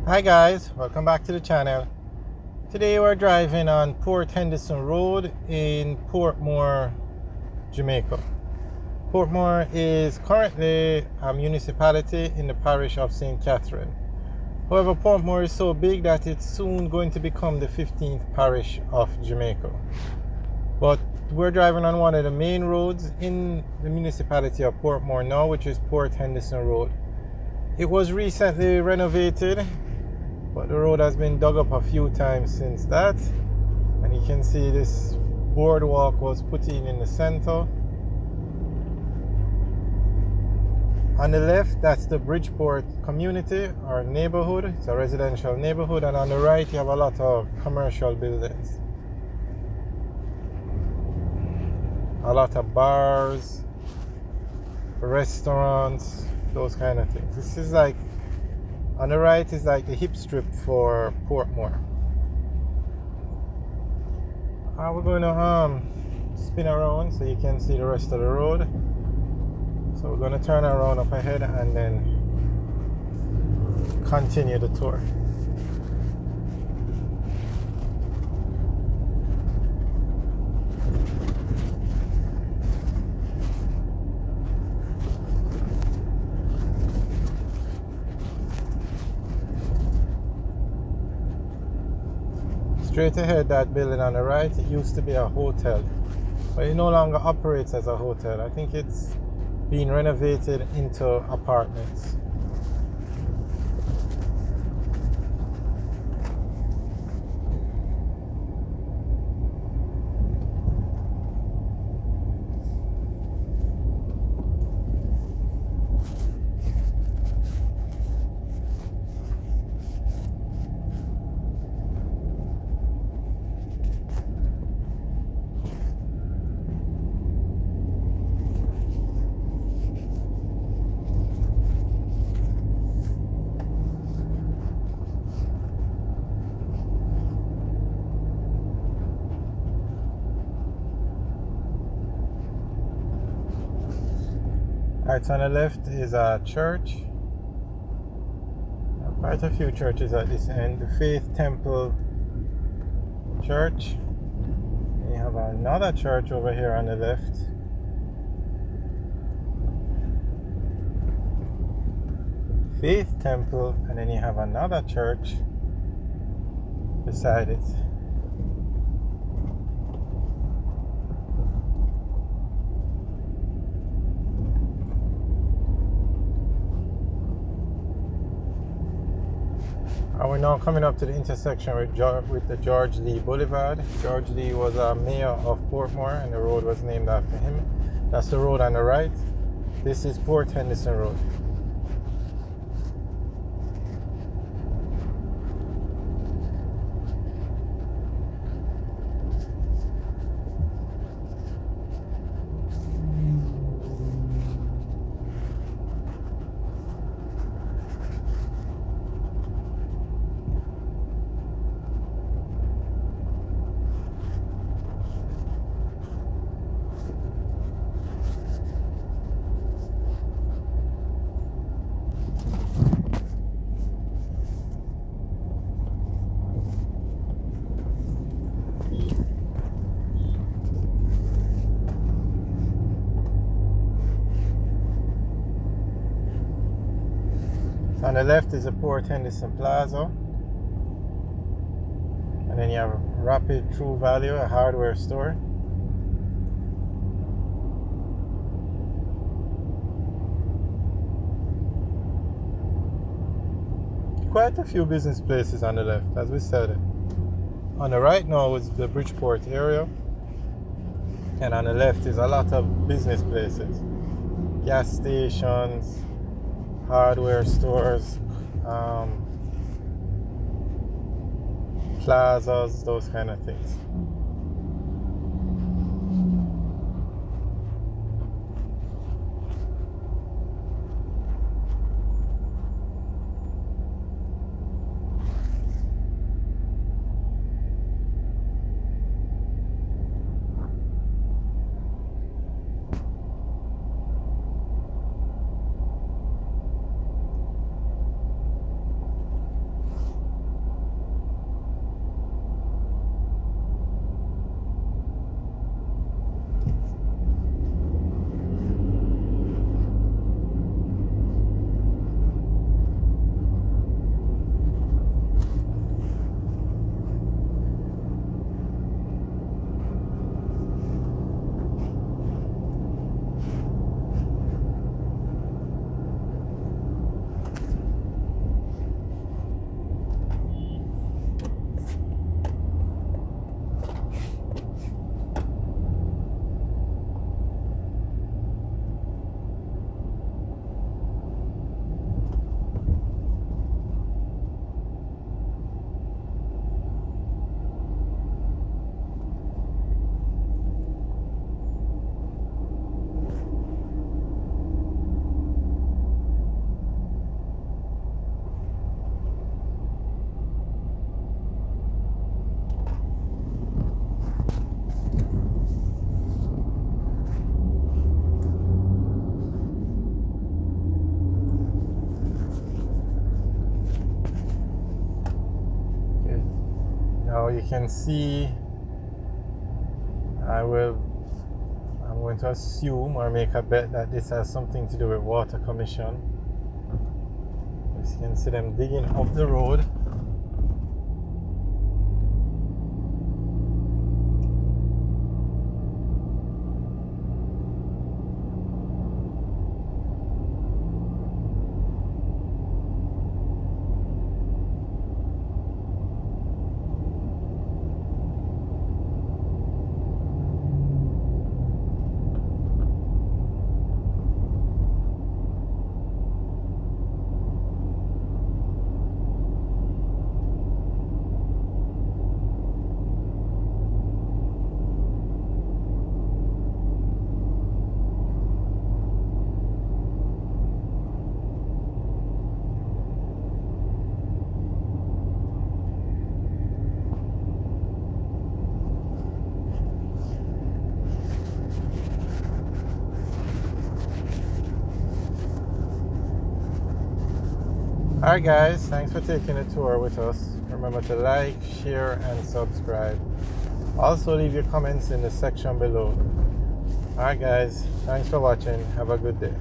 Hi guys, welcome back to the channel. Today we're driving on Port Henderson Road in Portmore, Jamaica. Portmore is currently a municipality in the parish of St. Catherine. However, Portmore is so big that it's soon going to become the 15th parish of Jamaica. But we're driving on one of the main roads in the municipality of Portmore now, which is Port Henderson Road. It was recently renovated, but the road has been dug up a few times since that, and you can see this boardwalk was put in the center. On the left, that's the Bridgeport community or neighborhood. It's a residential neighborhood, and on the right you have a lot of commercial buildings, a lot of bars, restaurants, those kind of things. This is like, on the right is like the hip strip for Portmore. We're going to spin around so you can see the rest of the road. So we're going to turn around up ahead and then continue the tour. Straight ahead, that building on the right, it used to be a hotel, but it no longer operates as a hotel. I think it's being renovated into apartments. Right on the left is a church. Quite a few churches at this end. The Faith Temple Church. And you have another church over here on the left. Faith Temple, and then you have another church beside it. We're now coming up to the intersection with the George Lee Boulevard. George Lee was a mayor of Portmore, and the road was named after him. That's the road on the right. This is Port Henderson Road. On the left is the Port Henderson Plaza, and then you have Rapid True Value, a hardware store. Quite a few business places on the left, as we said. On the right now is the Bridgeport area, and on the left is a lot of business places, gas stations, hardware stores, plazas, those kind of things. Now you can see I'm going to assume or make a bet that this has something to do with water commission. As you can see them digging up the road. Alright guys, thanks for taking a tour with us. Remember to like, share and subscribe. Also leave your comments in the section below. Alright guys, thanks for watching. Have a good day.